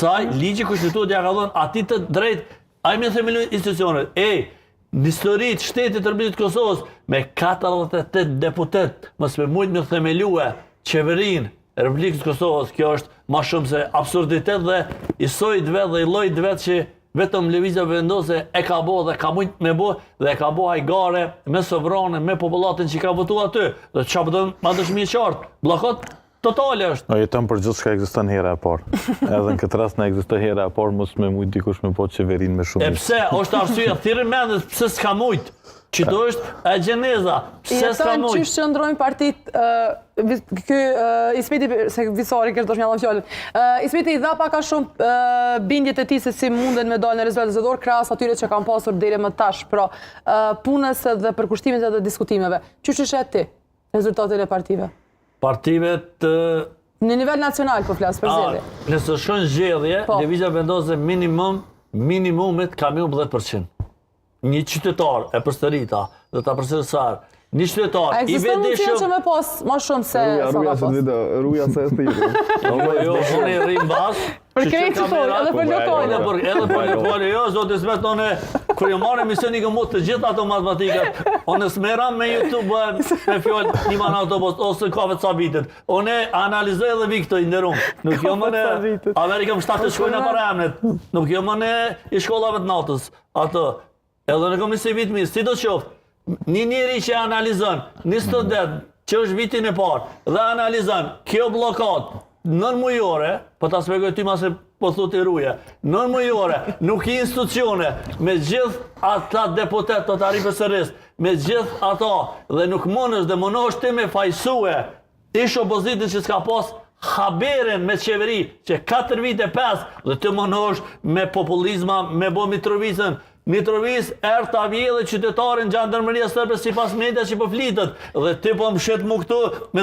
Kësaj, ligji kushtetuar ja ka dhënë atij të drejtë, ai më themeloi institucionet. Në historitë shtetit të Republikës Kosovës me 48 deputet, mos me mujt me themelue qeverinë e Republikës Kosovës, kjo është ma shumë se absurditet dhe i sojt vetë dhe i lojt vetë që vetëm lëvizja vendose e ka bo dhe ka mujt me bo dhe e ka bo hajgare me sovrane, me populatin që ka votu aty. Dhe që përdojnë ma dëshmi qartë, blokot totale është. No, jetëm për gjithë shka egziston hera e parë. Edhe në këtë rast në egzistoj hera e parë, mos me mujt dikush me po qeverin me shumë. E pse, është arsye, thirë mendet, pse s'ka mujt? Që do është e gjeneza, pse s'ka mujt? Që qëndrojnë partit, ky Ismeti, se visari kërë të shmjallon fjallin, Ismeti i dha paka shumë bindjet e ti se si munden me dalë në rezultat zëdor, krahas atyre që kam pasur deri më tash, pra punës dhe përkushtimit dhe diskutimeve. Që shet ti rezultatin e partive? Partivet... Në nivel nacional, po flasë për zjedhje. Nëse shkon zgjedhje, lëvizja vendose minimumit ka më 10%. Një qytetar e përsërita dhe ta përsërisar. Një qytetar i vedishëm... që me pas ma shumë se sa ka pas. Ruja se e thirë. Jo, unë i rrim bas. Për krejtë që tonë, edhe për lokale. Edhe për lokale, jo, zotë Ismet, kër jo marë emisioni këmë të gjithë ato matematikat, unë smeram me YouTube me fjallë një manë autobus, ose kafe të sabitit. Unë analizoj edhe vikto i ndërum. Nuk jo më në Amerikëm 7 të shkojnë e para emnet. Nuk jo më në i shkollave të natës. Ato. Edhe në komisi vit mirë, si do qoftë. Një njeri që analizon, një student që është vitin e parë, dhe analizon kjo blokat nën mujore, po ta spjegoj ty ma se po thot i ruje, nën mujore, nuk i institucione, me gjithë ata deputet të tari PSR-s, me gjithë ata, dhe nuk mënësh dhe mënosh ti me fajsue, ish opozitin që s'ka pas haberen me qeveri, që 4 vite 5, dhe ti mënosh me populizma, me bo Mitrovicën. Mitrovic erë të avje dhe qytetarin gjandarmeria sërbe si pas media që po flitët, dhe ti po më shetë mu këtu